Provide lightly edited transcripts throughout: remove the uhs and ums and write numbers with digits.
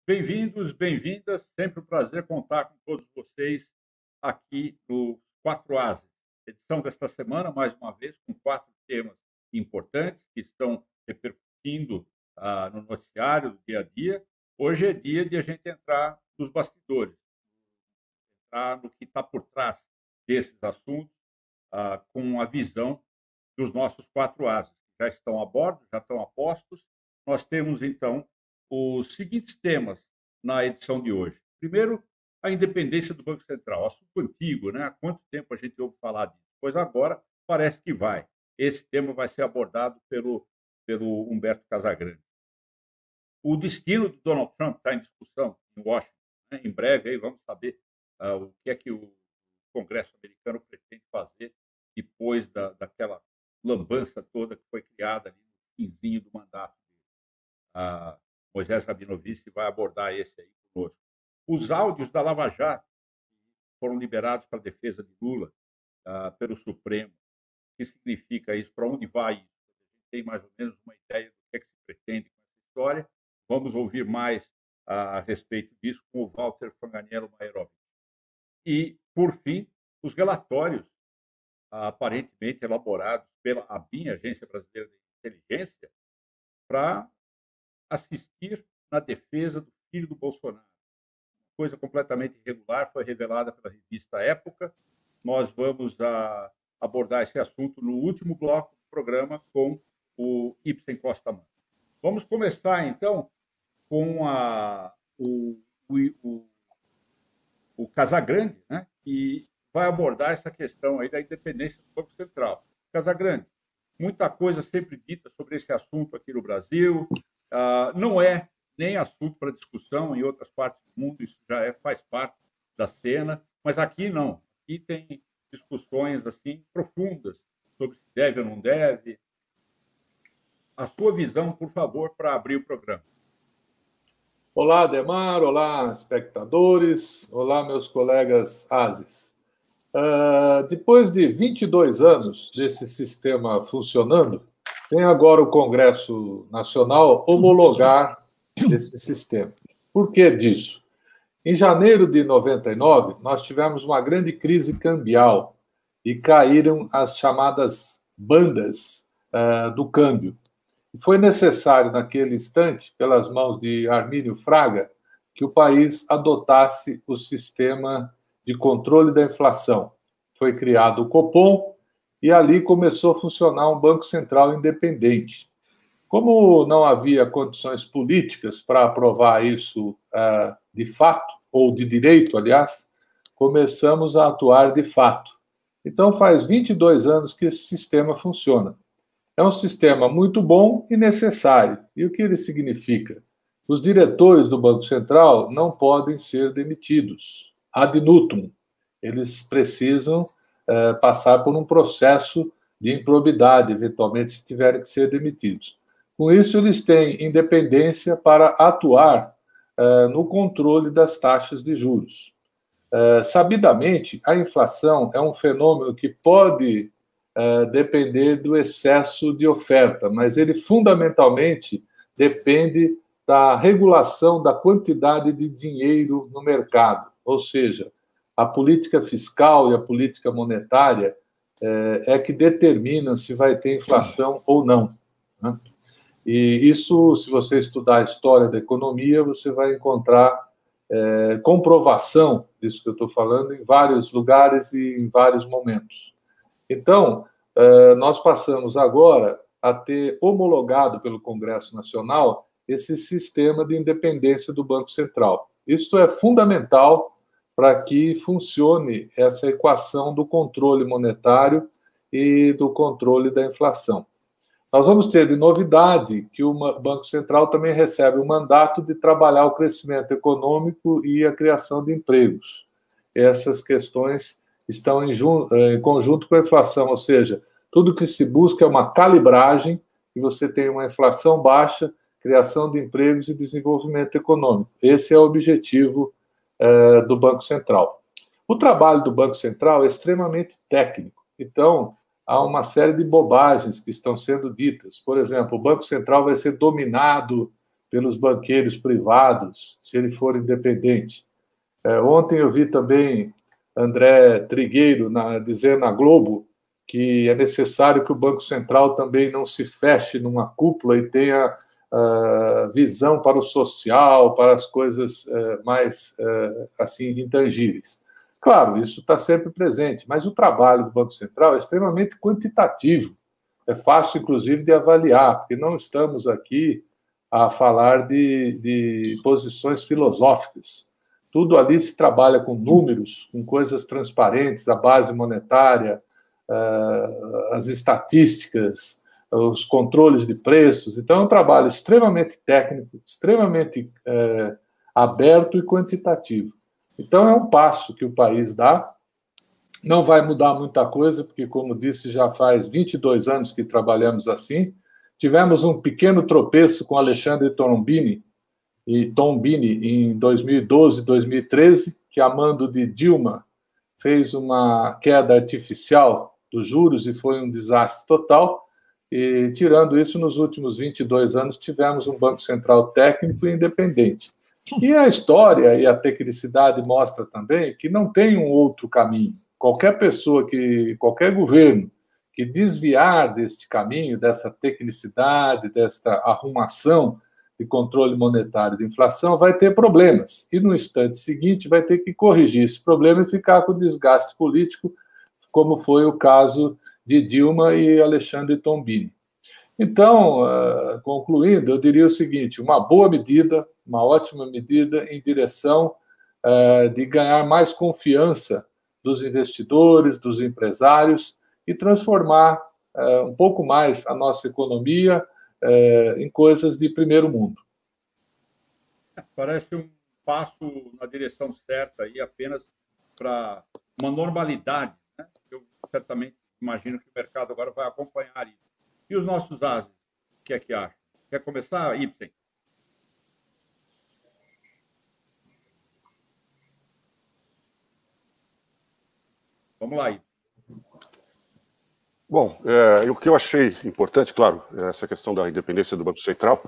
Bem-vindos, bem-vindas. Sempre um prazer contar com todos vocês aqui no 4 Ases. Edição desta semana, mais uma vez, com 4 temas importantes que estão repercutindo no noticiário do dia a dia. Hoje é dia de a gente entrar nos bastidores, entrar no que está por trás desses assuntos, com a visão dos nossos 4 Ases. Já estão a bordo, já estão a postos. Nós temos, então, os seguintes temas na edição de hoje. Primeiro, a independência do Banco Central, assunto antigo, né? Há quanto tempo a gente ouve falar disso? Pois agora parece que vai. Esse tema vai ser abordado pelo Humberto Casagrande. O destino do Donald Trump está em discussão em Washington, né? Em breve aí vamos saber o que é que o Congresso americano pretende fazer depois daquela lambança toda que foi criada ali no finzinho do mandato dele. Moisés Rabinovici vai abordar esse aí conosco. Os áudios da Lava Jato foram liberados para a defesa de Lula pelo Supremo. O que significa isso? Para onde vai isso? A gente tem mais ou menos uma ideia do que é que se pretende com essa história. Vamos ouvir mais a respeito disso com o Walter Fanganiello Maerovic. E, por fim, os relatórios aparentemente elaborados pela ABIN, Agência Brasileira de Inteligência, para assistir na defesa do filho do Bolsonaro. Coisa completamente irregular, foi revelada pela revista Época. Nós vamos abordar esse assunto no último bloco do programa com o Ibsen Costa Mann. Vamos começar, então, com o Casagrande, né, que vai abordar essa questão aí da independência do Banco Central. Casagrande, muita coisa sempre dita sobre esse assunto aqui no Brasil. Não é nem assunto para discussão em outras partes do mundo, isso já faz parte da cena, mas aqui não. Aqui tem discussões assim profundas sobre se deve ou não deve. A sua visão, por favor, para abrir o programa. Olá, Ademar, olá, espectadores, olá, meus colegas Ases. Depois de 22 anos desse sistema funcionando, tem agora o Congresso Nacional homologar esse sistema. Por que disso? Em janeiro de 99, nós tivemos uma grande crise cambial e caíram as chamadas bandas do câmbio. Foi necessário, naquele instante, pelas mãos de Armínio Fraga, que o país adotasse o sistema de controle da inflação. Foi criado o Copom e ali começou a funcionar um Banco Central independente. Como não havia condições políticas para aprovar isso de fato, ou de direito, aliás, começamos a atuar de fato. Então, faz 22 anos que esse sistema funciona. É um sistema muito bom e necessário. E o que ele significa? Os diretores do Banco Central não podem ser demitidos ad nutum. Eles precisam passar por um processo de improbidade, eventualmente, se tiverem que ser demitidos. Com isso, eles têm independência para atuar no controle das taxas de juros. Sabidamente, a inflação é um fenômeno que pode depender do excesso de oferta, mas ele fundamentalmente depende da regulação da quantidade de dinheiro no mercado, ou seja, a política fiscal e a política monetária é que determinam se vai ter inflação ou não, né? E isso, se você estudar a história da economia, você vai encontrar comprovação disso que eu estou falando em vários lugares e em vários momentos. Então, nós passamos agora a ter homologado pelo Congresso Nacional esse sistema de independência do Banco Central. Isso é fundamental para que funcione essa equação do controle monetário e do controle da inflação. Nós vamos ter de novidade que o Banco Central também recebe o mandato de trabalhar o crescimento econômico e a criação de empregos. Essas questões estão em conjunto com a inflação, ou seja, tudo que se busca é uma calibragem e você tem uma inflação baixa, criação de empregos e desenvolvimento econômico. Esse é o objetivo do Banco Central. O trabalho do Banco Central é extremamente técnico, então há uma série de bobagens que estão sendo ditas. Por exemplo, o Banco Central vai ser dominado pelos banqueiros privados, se ele for independente. Ontem eu vi também André Trigueiro dizer na Globo que é necessário que o Banco Central também não se feche numa cúpula e tenha visão para o social, para as coisas mais assim intangíveis. Claro, isso está sempre presente, mas o trabalho do Banco Central é extremamente quantitativo. É fácil, inclusive, de avaliar, porque não estamos aqui a falar de posições filosóficas. Tudo ali se trabalha com números, com coisas transparentes, a base monetária, as estatísticas, os controles de preços. Então, é um trabalho extremamente técnico, extremamente aberto e quantitativo. Então, é um passo que o país dá. Não vai mudar muita coisa, porque, como disse, já faz 22 anos que trabalhamos assim. Tivemos um pequeno tropeço com Alexandre Tombini em 2012, 2013, que, a mando de Dilma, fez uma queda artificial dos juros e foi um desastre total. E, tirando isso, nos últimos 22 anos, tivemos um Banco Central técnico e independente. E a história e a tecnicidade mostra também que não tem um outro caminho. Qualquer pessoa, qualquer governo que desviar deste caminho, dessa tecnicidade, desta arrumação de controle monetário de inflação, vai ter problemas. E no instante seguinte vai ter que corrigir esse problema e ficar com desgaste político, como foi o caso de Dilma e Alexandre Tombini. Então, concluindo, eu diria o seguinte: uma boa medida, uma ótima medida em direção de ganhar mais confiança dos investidores, dos empresários e transformar um pouco mais a nossa economia em coisas de primeiro mundo. Parece um passo na direção certa aí, apenas para uma normalidade, né? Eu certamente imagino que o mercado agora vai acompanhar isso. E os nossos ases, o que é que acham? Quer começar, Ibsen? Vamos lá, Ibsen. Bom, o que eu achei importante, claro, essa questão da independência do Banco Central.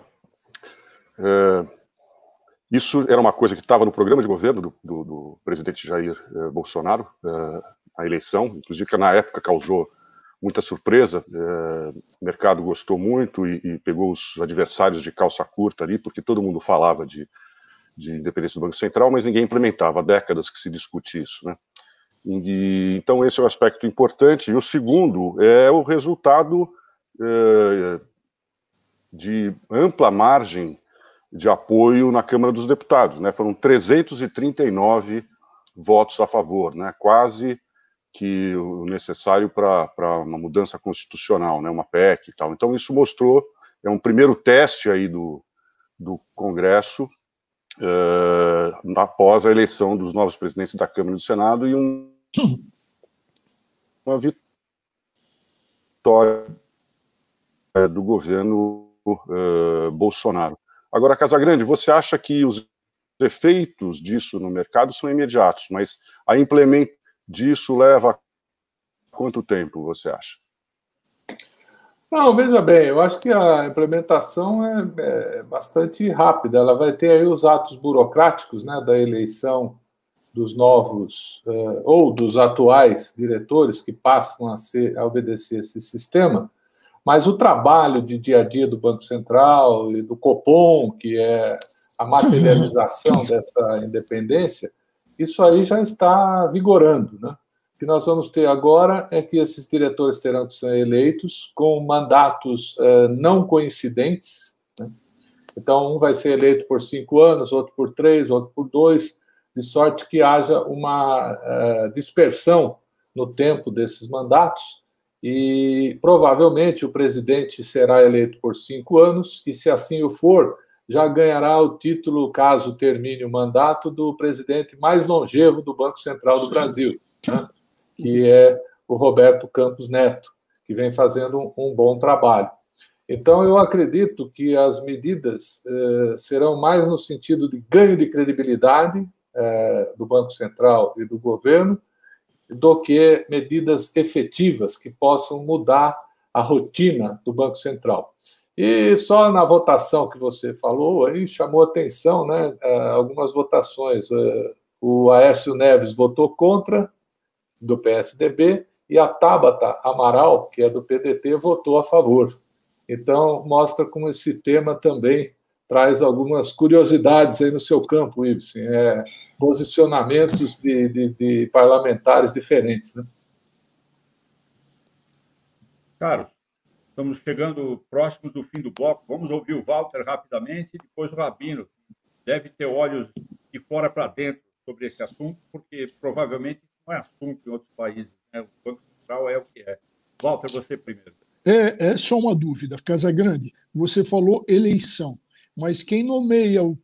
Isso era uma coisa que estava no programa de governo do presidente Jair Bolsonaro, a eleição, inclusive que na época causou muita surpresa. O mercado gostou muito e pegou os adversários de calça curta ali, porque todo mundo falava de independência do Banco Central, mas ninguém implementava. Há décadas que se discute isso, né? Então, esse é um aspecto importante. E o segundo é o resultado de ampla margem de apoio na Câmara dos Deputados, né? Foram 339 votos a favor, né? Quase que o necessário para uma mudança constitucional, né? Uma PEC e tal. Então, isso mostrou, é um primeiro teste aí do Congresso após a eleição dos novos presidentes da Câmara e do Senado e uma vitória do governo Bolsonaro. Agora, Casagrande, você acha que os efeitos disso no mercado são imediatos, mas a implementação disso leva quanto tempo, você acha? Não, veja bem, eu acho que a implementação é bastante rápida. Ela vai ter aí os atos burocráticos, né, da eleição dos novos ou dos atuais diretores que passam a obedecer esse sistema, mas o trabalho de dia a dia do Banco Central e do Copom, que é a materialização dessa independência, isso aí já está vigorando, né? O que nós vamos ter agora é que esses diretores terão que ser eleitos com mandatos não coincidentes, né? Então, um vai ser eleito por 5 anos, outro por 3, outro por 2, de sorte que haja uma dispersão no tempo desses mandatos e, provavelmente, o presidente será eleito por 5 anos e, se assim o for, já ganhará o título, caso termine o mandato, do presidente mais longevo do Banco Central do Brasil, né? Que é o Roberto Campos Neto, que vem fazendo um bom trabalho. Então, eu acredito que as medidas serão mais no sentido de ganho de credibilidade do Banco Central e do governo do que medidas efetivas que possam mudar a rotina do Banco Central. E só na votação que você falou, aí chamou atenção, né, algumas votações. O Aécio Neves votou contra, do PSDB, e a Tabata Amaral, que é do PDT, votou a favor. Então, mostra como esse tema também traz algumas curiosidades aí no seu campo, Ibsen, posicionamentos de parlamentares diferentes, né? Carlos, estamos chegando próximos do fim do bloco. Vamos ouvir o Walter rapidamente e depois o Rabino. Deve ter olhos de fora para dentro sobre esse assunto, porque provavelmente não é assunto em outros países, né? O Banco Central é o que é. Walter, você primeiro. É só uma dúvida, Casagrande. Você falou eleição, mas quem nomeia o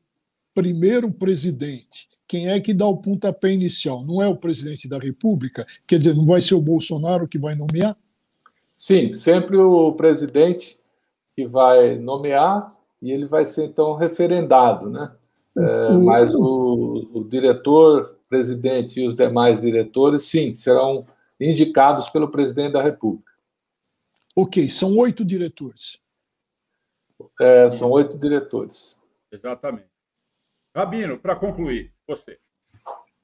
primeiro presidente, quem é que dá o pontapé inicial? Não é o presidente da República? Quer dizer, não vai ser o Bolsonaro que vai nomear? Sim, sempre o presidente que vai nomear e ele vai ser, então, referendado, né? Mas o diretor, presidente e os demais diretores, sim, serão indicados pelo presidente da República. Ok, são 8 diretores. São 8 diretores. Exatamente. Rabino, para concluir, você.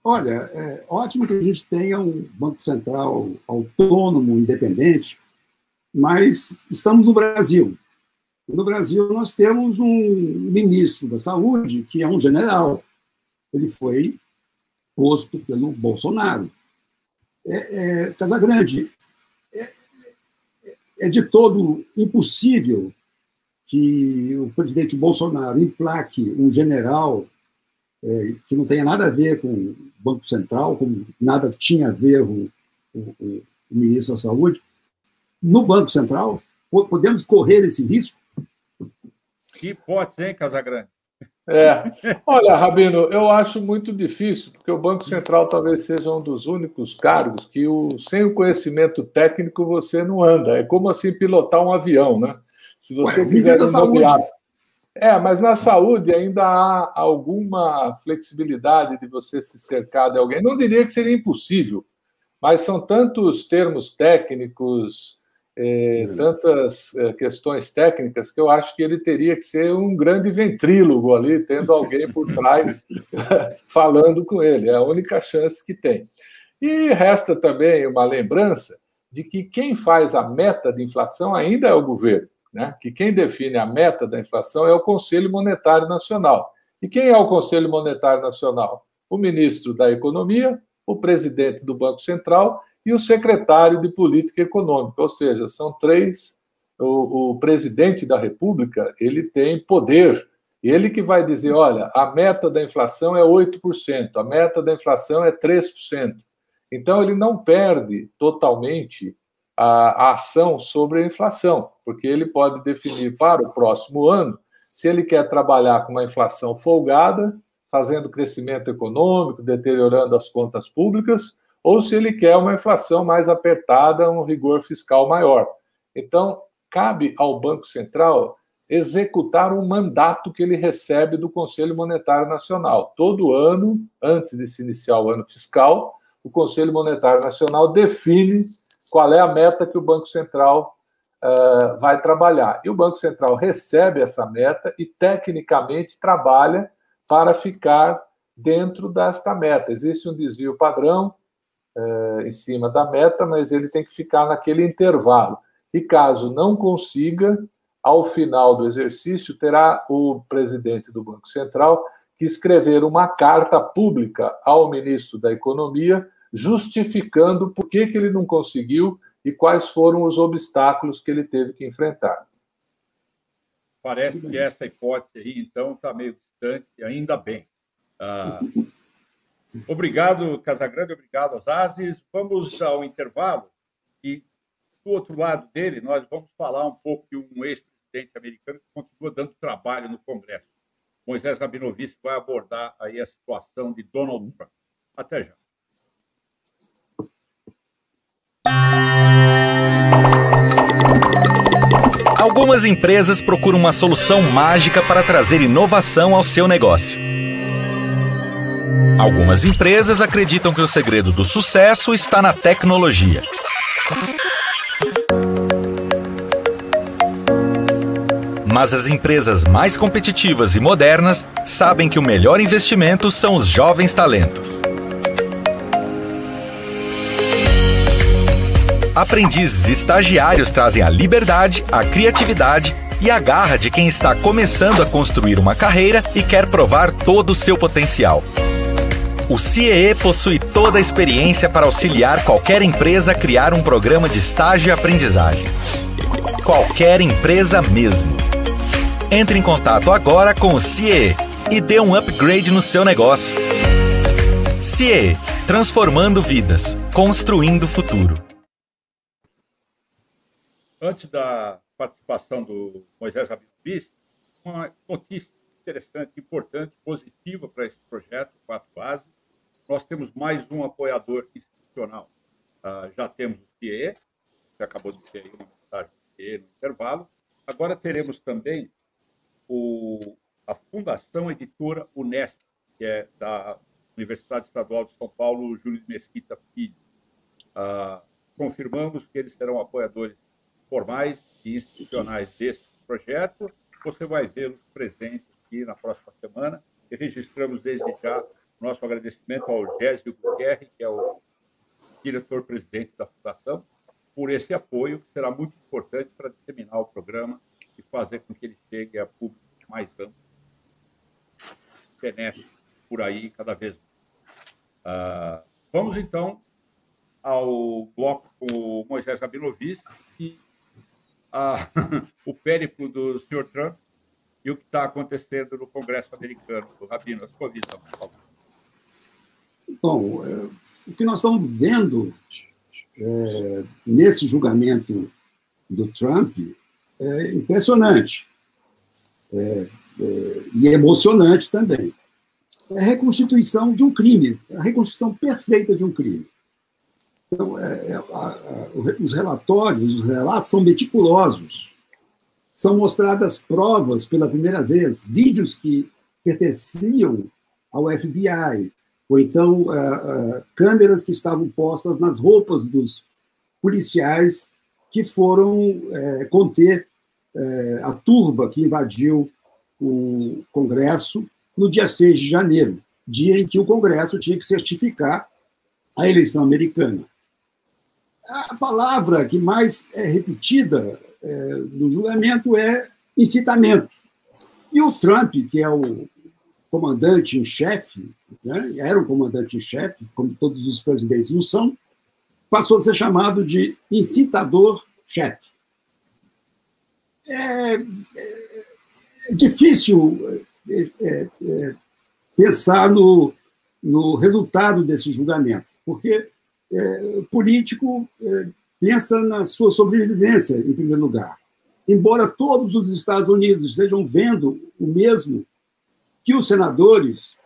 Olha, é ótimo que a gente tenha um Banco Central autônomo, independente, mas estamos no Brasil. No Brasil, nós temos um ministro da Saúde que é um general. Ele foi posto pelo Bolsonaro. Casagrande, é de todo impossível que o presidente Bolsonaro emplaque um general que não tenha nada a ver com o Banco Central, como nada tinha a ver o ministro da Saúde, no Banco Central. Podemos correr esse risco? Que hipótese, hein, Casagrande? Olha, Rabino, eu acho muito difícil, porque o Banco Central talvez seja um dos únicos cargos que, sem o conhecimento técnico, você não anda. É como assim pilotar um avião, né? Se você quiser nomear. Mas na saúde ainda há alguma flexibilidade de você se cercar de alguém. Não diria que seria impossível, mas são tantos termos técnicos, tantas questões técnicas, que eu acho que ele teria que ser um grande ventrílogo ali, tendo alguém por trás falando com ele. É a única chance que tem. E resta também uma lembrança de que quem faz a meta de inflação ainda é o governo, né? Que quem define a meta da inflação é o Conselho Monetário Nacional. E quem é o Conselho Monetário Nacional? O ministro da Economia, o presidente do Banco Central e o secretário de Política Econômica, ou seja, são 3. O presidente da República, ele tem poder, ele que vai dizer, olha, a meta da inflação é 8%, a meta da inflação é 3%. Então, ele não perde totalmente a ação sobre a inflação, porque ele pode definir para o próximo ano se ele quer trabalhar com uma inflação folgada, fazendo crescimento econômico, deteriorando as contas públicas, ou se ele quer uma inflação mais apertada, um rigor fiscal maior. Então, cabe ao Banco Central executar um mandato que ele recebe do Conselho Monetário Nacional. Todo ano, antes de se iniciar o ano fiscal, o Conselho Monetário Nacional define qual é a meta que o Banco Central vai trabalhar. E o Banco Central recebe essa meta e, tecnicamente, trabalha para ficar dentro desta meta. Existe um desvio padrão em cima da meta, mas ele tem que ficar naquele intervalo. E caso não consiga, ao final do exercício, terá o presidente do Banco Central que escrever uma carta pública ao ministro da Economia, justificando por que ele não conseguiu e quais foram os obstáculos que ele teve que enfrentar. Parece que essa hipótese aí, então, está meio distante, ainda bem. Obrigado, Casagrande, obrigado, Azazes. Vamos ao intervalo e, do outro lado dele, nós vamos falar um pouco de um ex-presidente americano que continua dando trabalho no Congresso. Moisés Rabinovich vai abordar aí a situação de Donald Trump. Até já. Algumas empresas procuram uma solução mágica para trazer inovação ao seu negócio. Algumas empresas acreditam que o segredo do sucesso está na tecnologia. Mas as empresas mais competitivas e modernas sabem que o melhor investimento são os jovens talentos. Aprendizes e estagiários trazem a liberdade, a criatividade e a garra de quem está começando a construir uma carreira e quer provar todo o seu potencial. O CIEE possui toda a experiência para auxiliar qualquer empresa a criar um programa de estágio e aprendizagem. Qualquer empresa mesmo. Entre em contato agora com o CIEE e dê um upgrade no seu negócio. CIEE, transformando vidas, construindo futuro. Antes da participação do Moisés Rabinovici, uma notícia interessante, importante, positiva para esse projeto, 4ASE. Nós temos mais um apoiador institucional. Já temos o CIEE, que acabou de ter aí uma mensagem do CIEE no intervalo. Agora teremos também a Fundação Editora Unesp, que é da Universidade Estadual de São Paulo, Júlio de Mesquita Filho. Confirmamos que eles serão apoiadores formais e institucionais desse projeto. Você vai vê-los presentes aqui na próxima semana e registramos desde já nosso agradecimento ao Gésio Gutierrez, que é o diretor-presidente da Fundação, por esse apoio, que será muito importante para disseminar o programa e fazer com que ele chegue a público mais amplo, benéfico por aí cada vez mais. Vamos, então, ao bloco com o Moisés Rabinovici e o périplo do Sr. Trump e o que está acontecendo no Congresso americano. Rabino, a sua visão, por favor. Bom, o que nós estamos vendo nesse julgamento do Trump é impressionante e emocionante também. É a reconstituição de um crime, a reconstituição perfeita de um crime. Então, os relatos são meticulosos. São mostradas provas pela primeira vez, vídeos que pertenciam ao FBI, ou então câmeras que estavam postas nas roupas dos policiais que foram conter a turba que invadiu o Congresso no dia 6 de janeiro, dia em que o Congresso tinha que certificar a eleição americana. A palavra que mais é repetida no julgamento é incitamento. E o Trump, que é o comandante em chefe, né, era o comandante em chefe, como todos os presidentes o são, passou a ser chamado de incitador-chefe. É difícil pensar no resultado desse julgamento, porque o político pensa na sua sobrevivência, em primeiro lugar. Embora todos os Estados Unidos estejam vendo o mesmo que os senadores,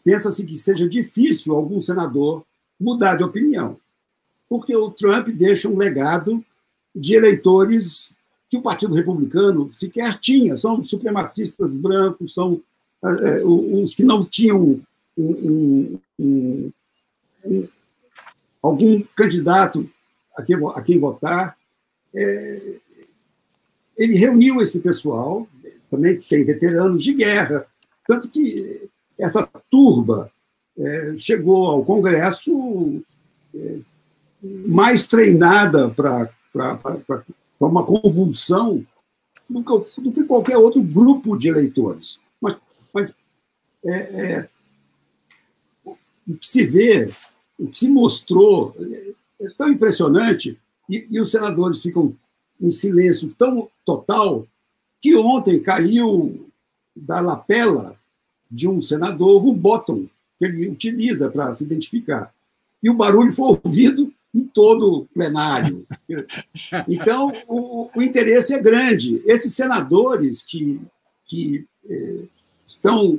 pensa-se que seja difícil algum senador mudar de opinião, porque o Trump deixa um legado de eleitores que o Partido Republicano sequer tinha, são supremacistas brancos, são os que não tinham algum candidato a quem votar. Ele reuniu esse pessoal, também tem veteranos de guerra, tanto que essa turba chegou ao Congresso mais treinada para uma convulsão do que qualquer outro grupo de eleitores. Mas o que se vê, o que se mostrou é tão impressionante, e os senadores ficam em silêncio tão total que ontem caiu da lapela de um senador o bottom que ele utiliza para se identificar. E o barulho foi ouvido em todo o plenário. Então, o interesse é grande. Esses senadores que estão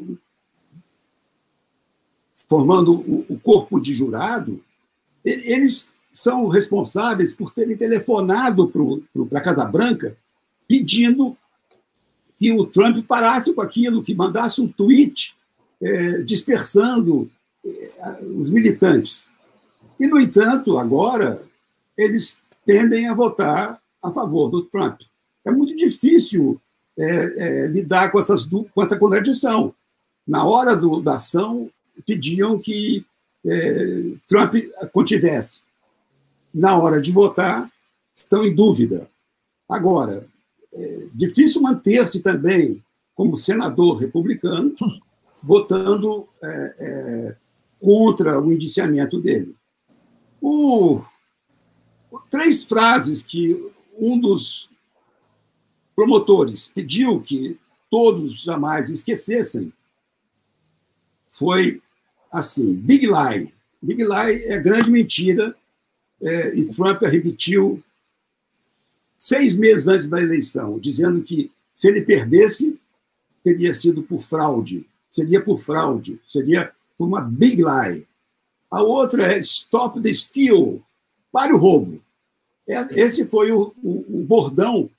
formando o corpo de jurado, eles são responsáveis por terem telefonado para a Casa Branca pedindo que o Trump parasse com aquilo, que mandasse um tweet dispersando os militantes. E, no entanto, agora, eles tendem a votar a favor do Trump. É muito difícil lidar com essa contradição. Na hora da ação, pediam que Trump contivesse. Na hora de votar, estão em dúvida. Agora, é difícil manter-se também como senador republicano, votando contra o indiciamento dele. Três frases que um dos promotores pediu que todos jamais esquecessem foi assim: Big Lie. Big Lie é grande mentira, e Trump repetiu 6 meses antes da eleição, dizendo que, se ele perdesse, teria sido por fraude, seria por uma big lie. A outra é Stop the Steal, pare o roubo. Esse foi o bordão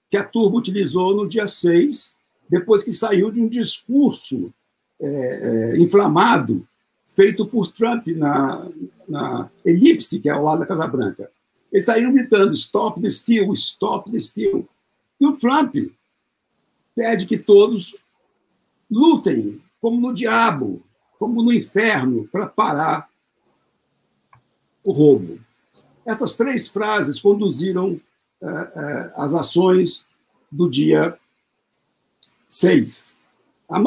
que a turma utilizou no dia 6, depois que saiu de um discurso inflamado feito por Trump na elipse, que é ao lado da Casa Branca. Eles saíram gritando: Stop the Steal, Stop the Steal. E o Trump pede que todos lutem como no diabo, como no inferno, para parar o roubo. Essas 3 frases conduziram as ações do dia 6. A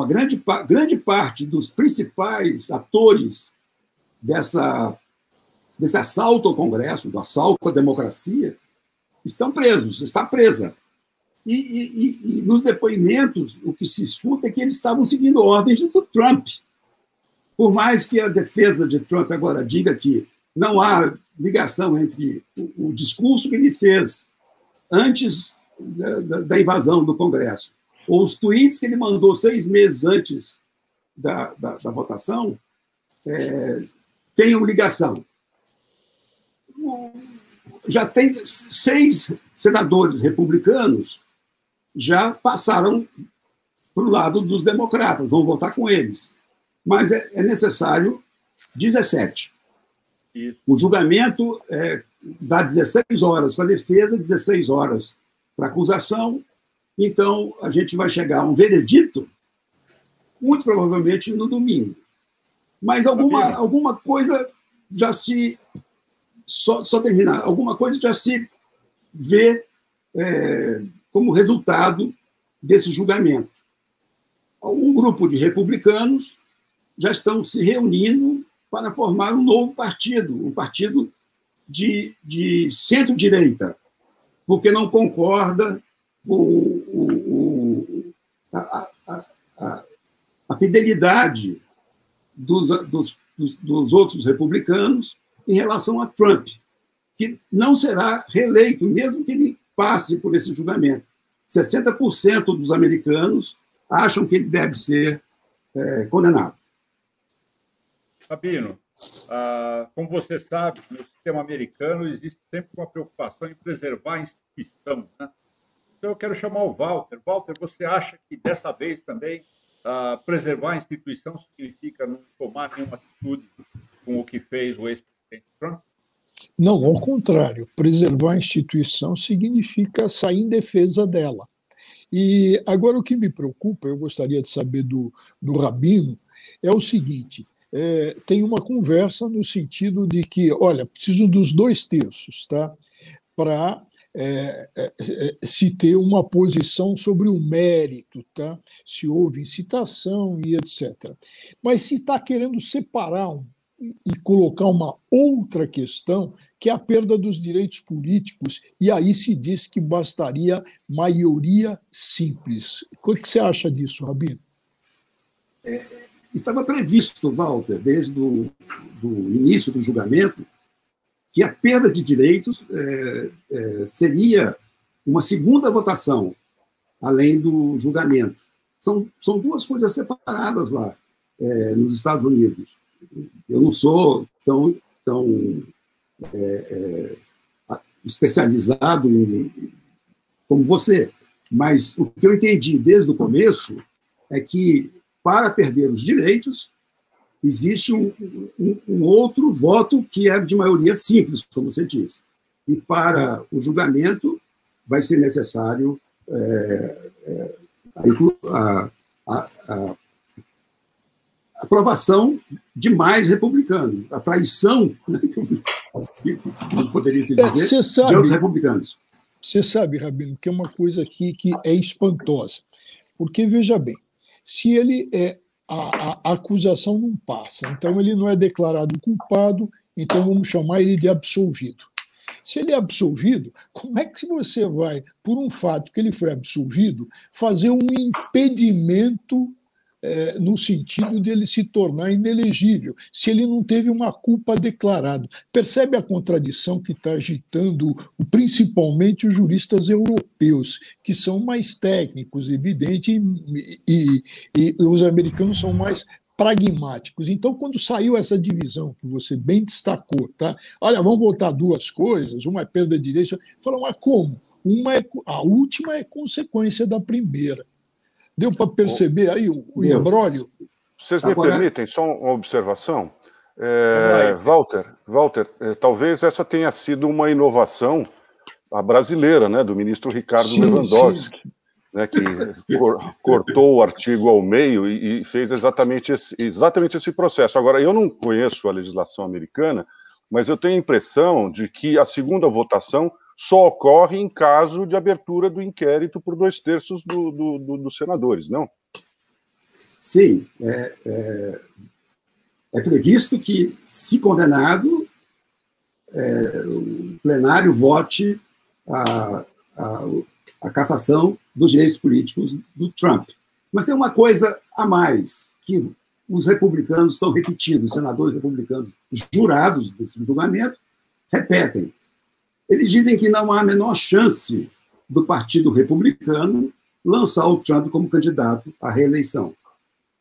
grande parte dos principais atores desse assalto ao Congresso, do assalto à democracia, está presa. E nos depoimentos, o que se escuta é que eles estavam seguindo ordens do Trump. Por mais que a defesa de Trump agora diga que não há ligação entre o discurso que ele fez antes da invasão do Congresso ou os tweets que ele mandou 6 meses antes da votação, tenham ligação. Já tem 6 senadores republicanos já passaram para o lado dos democratas, vão votar com eles. Mas é necessário 17. Isso. O julgamento dá 16 horas para a defesa, 16 horas para a acusação. Então, a gente vai chegar a um veredito, muito provavelmente no domingo. Mas alguma coisa já se... Só terminar. Alguma coisa já se vê como resultado desse julgamento. Um grupo de republicanos já estão se reunindo para formar um novo partido, um partido de centro-direita, porque não concorda com a fidelidade dos outros republicanos em relação a Trump, que não será reeleito, mesmo que ele passe por esse julgamento. 60% dos americanos acham que ele deve ser condenado. Sabino, como você sabe, no sistema americano existe sempre uma preocupação em preservar a instituição, né? Então, eu quero chamar o Walter. Walter, você acha que, dessa vez também, preservar a instituição significa não tomar nenhuma atitude com o que fez o ex-presidente Trump? Não, ao contrário. Preservar a instituição significa sair em defesa dela. E agora o que me preocupa, eu gostaria de saber do Rabino, é o seguinte: tem uma conversa no sentido de que, olha, preciso dos 2/3, tá? Para se ter uma posição sobre o mérito, tá? Se houve incitação e etc. Mas se está querendo separar e colocar uma outra questão, que é a perda dos direitos políticos, e aí se diz que bastaria maioria simples. O que você acha disso, Rabino? Estava previsto, Walter, desde o início do julgamento, que a perda de direitos seria uma segunda votação, além do julgamento. São 2 coisas separadas lá, nos Estados Unidos. Eu não sou tão especializado como você, mas o que eu entendi desde o começo é que, para perder os direitos, existe um outro voto que é de maioria simples, como você disse. E para o julgamento vai ser necessário a aprovação de mais republicanos, a traição, né, que poderia se dizer, dos republicanos. Você sabe, Rabino, que é uma coisa aqui que é espantosa. Porque, veja bem, se ele a acusação não passa, então ele não é declarado culpado, então vamos chamar ele de absolvido. Se ele é absolvido, como é que você vai, por um fato que ele foi absolvido, fazer um impedimento no sentido de ele se tornar inelegível, se ele não teve uma culpa declarada? Percebe a contradição que está agitando principalmente os juristas europeus, que são mais técnicos, evidente, e os americanos são mais pragmáticos. Então, quando saiu essa divisão que você bem destacou, tá? Olha, vamos votar duas coisas, uma é perda de direito, falaram, mas como? A última é consequência da primeira. Deu para perceber aí o imbróglio? Vocês me permitem só uma observação? Walter, talvez essa tenha sido uma inovação brasileira, né, do ministro Ricardo Lewandowski, né, que cortou o artigo ao meio e fez exatamente esse processo. Agora, eu não conheço a legislação americana, mas eu tenho a impressão de que a segunda votação só ocorre em caso de abertura do inquérito por 2/3 dos senadores, não? Sim. É previsto que, se condenado, o plenário vote a cassação dos direitos políticos do Trump. Mas tem uma coisa a mais, que os republicanos estão repetindo, os senadores republicanos jurados desse julgamento repetem. Eles dizem que não há a menor chance do Partido Republicano lançar o Trump como candidato à reeleição.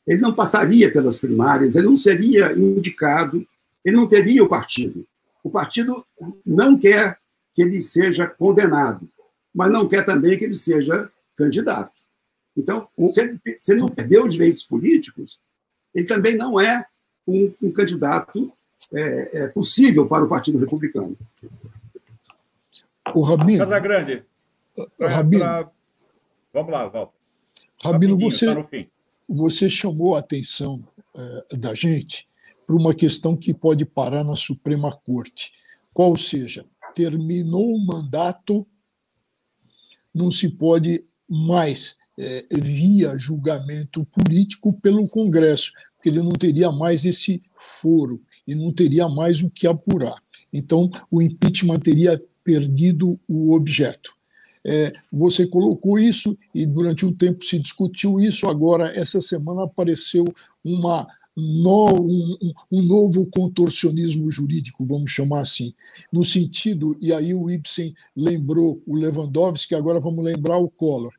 Ele não passaria pelas primárias, ele não seria indicado, ele não teria o partido. O partido não quer que ele seja condenado, mas não quer também que ele seja candidato. Então, se ele não perdeu os direitos políticos, ele também não é um candidato possível para o Partido Republicano. O Rabino. Casagrande. Rabino. Vamos lá, Walter. Rabino, você chamou a atenção da gente para uma questão que pode parar na Suprema Corte. Qual seja, terminou o mandato, não se pode mais via julgamento político pelo Congresso, porque ele não teria mais esse foro e não teria mais o que apurar. Então, o impeachment teria perdido o objeto. Você colocou isso e durante um tempo se discutiu isso, agora, essa semana, apareceu um novo contorcionismo jurídico, vamos chamar assim, no sentido, e aí o Ibsen lembrou o Lewandowski, agora vamos lembrar o Collor.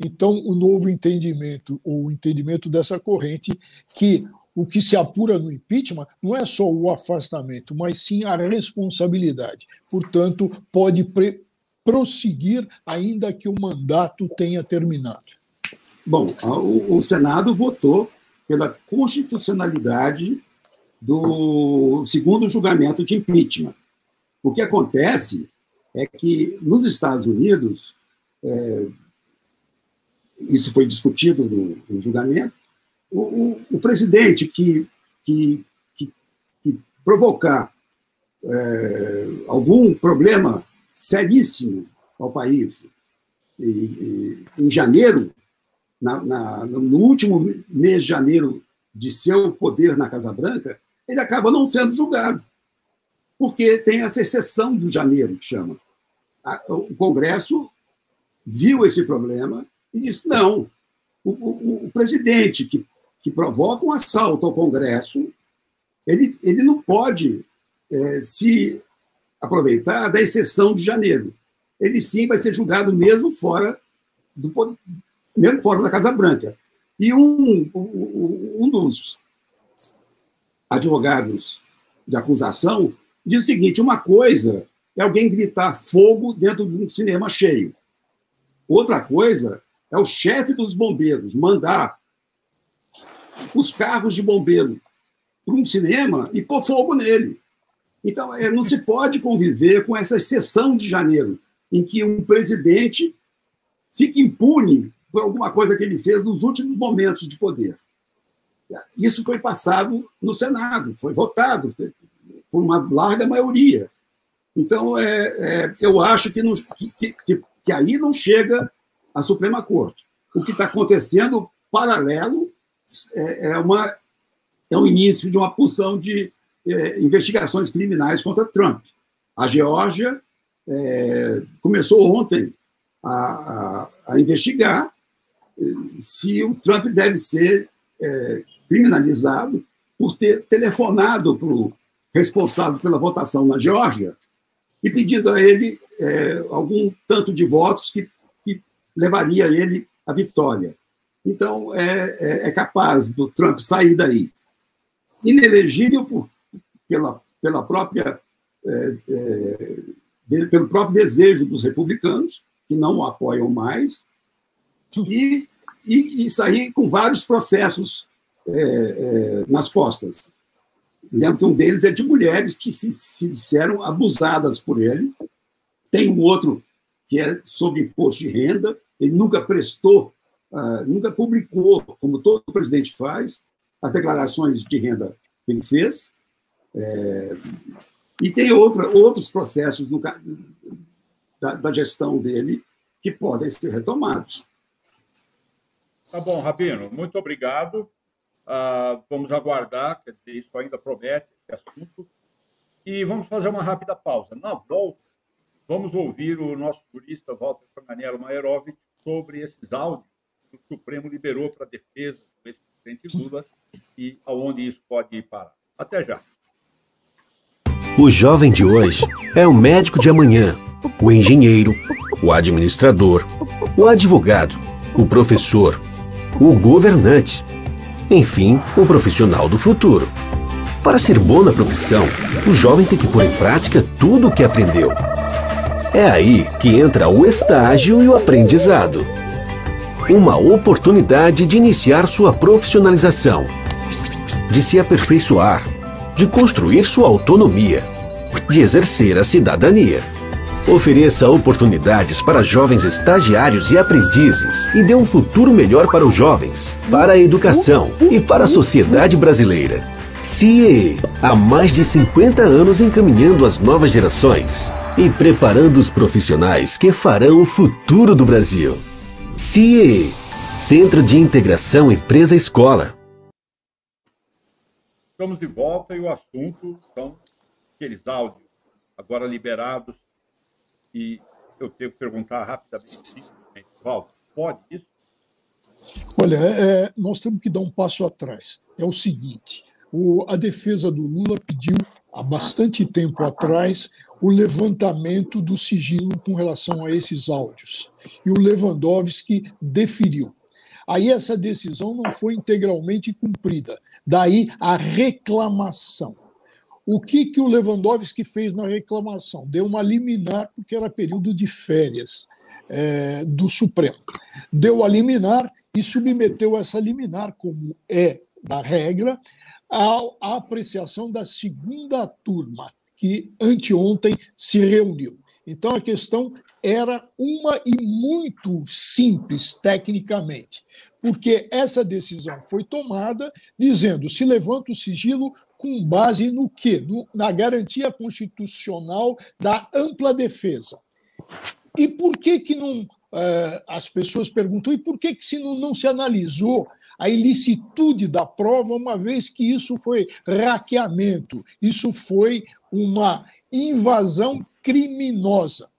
Então, o novo entendimento, ou o entendimento dessa corrente, que o que se apura no impeachment não é só o afastamento, mas sim a responsabilidade. Portanto, pode prosseguir ainda que o mandato tenha terminado. Bom, o Senado votou pela constitucionalidade do segundo julgamento de impeachment. O que acontece é que, nos Estados Unidos, isso foi discutido no julgamento, o presidente que provocar algum problema seríssimo ao país, em janeiro, no último mês de janeiro de seu poder na Casa Branca, ele acaba não sendo julgado, porque tem essa exceção do janeiro, que chama. O Congresso viu esse problema e disse, não, o presidente que provoca um assalto ao Congresso, ele não pode se aproveitar da exceção de janeiro. Ele sim vai ser julgado mesmo fora da Casa Branca. E um dos advogados de acusação diz o seguinte, uma coisa é alguém gritar fogo dentro de um cinema cheio. Outra coisa é o chefe dos bombeiros mandar os carros de bombeiro para um cinema e pôr fogo nele. Então, não se pode conviver com essa exceção de janeiro, em que um presidente fica impune por alguma coisa que ele fez nos últimos momentos de poder. Isso foi passado no Senado, foi votado por uma larga maioria. Então, eu acho que aí não chega a Suprema Corte. O que está acontecendo paralelo é o início de uma pulsão de investigações criminais contra Trump. A Geórgia começou ontem a investigar se o Trump deve ser criminalizado por ter telefonado para o responsável pela votação na Geórgia e pedido a ele algum tanto de votos que levaria ele à vitória. Então, é capaz do Trump sair daí inelegível pelo próprio desejo dos republicanos, que não o apoiam mais, e sair com vários processos nas costas. Lembro que um deles é de mulheres que se disseram abusadas por ele. Tem um outro que é sobre imposto de renda. Ele nunca prestou, nunca publicou, como todo presidente faz, as declarações de renda que ele fez. E tem outros processos da gestão dele que podem ser retomados. Tá bom, Rabino, muito obrigado. Vamos aguardar, quer dizer, isso ainda promete esse assunto. E vamos fazer uma rápida pausa. Na volta, vamos ouvir o nosso jurista Walter Fanganello Maerovitch sobre esses áudios que o Supremo liberou para a defesa do ex-presidente Lula e aonde isso pode parar. Até já. O jovem de hoje é o médico de amanhã, o engenheiro, o administrador, o advogado, o professor, o governante, enfim, o profissional do futuro. Para ser bom na profissão, o jovem tem que pôr em prática tudo o que aprendeu. É aí que entra o estágio e o aprendizado. Uma oportunidade de iniciar sua profissionalização, de se aperfeiçoar, de construir sua autonomia, de exercer a cidadania. Ofereça oportunidades para jovens estagiários e aprendizes e dê um futuro melhor para os jovens, para a educação e para a sociedade brasileira. CIEE, há mais de 50 anos encaminhando as novas gerações e preparando os profissionais que farão o futuro do Brasil. CIEE, Centro de Integração Empresa-Escola. Estamos de volta e o assunto são aqueles áudios agora liberados. E eu tenho que perguntar rapidamente, Walter, pode isso? Olha, nós temos que dar um passo atrás. É o seguinte, a defesa do Lula pediu, há bastante tempo atrás, o levantamento do sigilo com relação a esses áudios. E o Lewandowski deferiu. Aí essa decisão não foi integralmente cumprida. Daí a reclamação. O que o Lewandowski fez na reclamação? Deu uma liminar, porque era período de férias do Supremo. Deu a liminar e submeteu essa liminar, como é da regra, à apreciação da segunda turma, que anteontem se reuniu. Então, a questão era uma e muito simples tecnicamente, porque essa decisão foi tomada dizendo se levanta o sigilo com base no quê? Na garantia constitucional da ampla defesa. E por que não... as pessoas perguntam, e por que se não se analisou a ilicitude da prova, uma vez que isso foi hackeamento, isso foi uma invasão criminosa?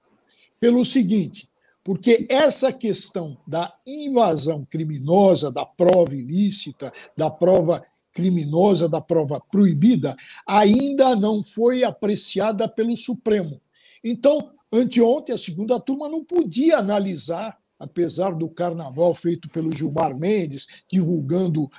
Pelo seguinte, porque essa questão da invasão criminosa, da prova ilícita, da prova criminosa, da prova proibida, ainda não foi apreciada pelo Supremo. Então, anteontem, a segunda turma não podia analisar, apesar do carnaval feito pelo Gilmar Mendes, divulgando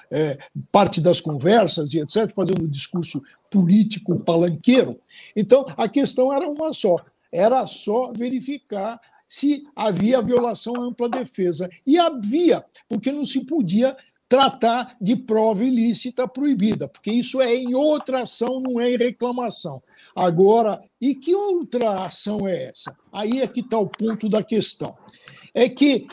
parte das conversas e etc., fazendo discurso político palanqueiro. Então, a questão era uma só. Era só verificar se havia violação à ampla defesa. E havia, porque não se podia tratar de prova ilícita proibida, porque isso é em outra ação, não é em reclamação. Agora, e que outra ação é essa? Aí é que está o ponto da questão. É que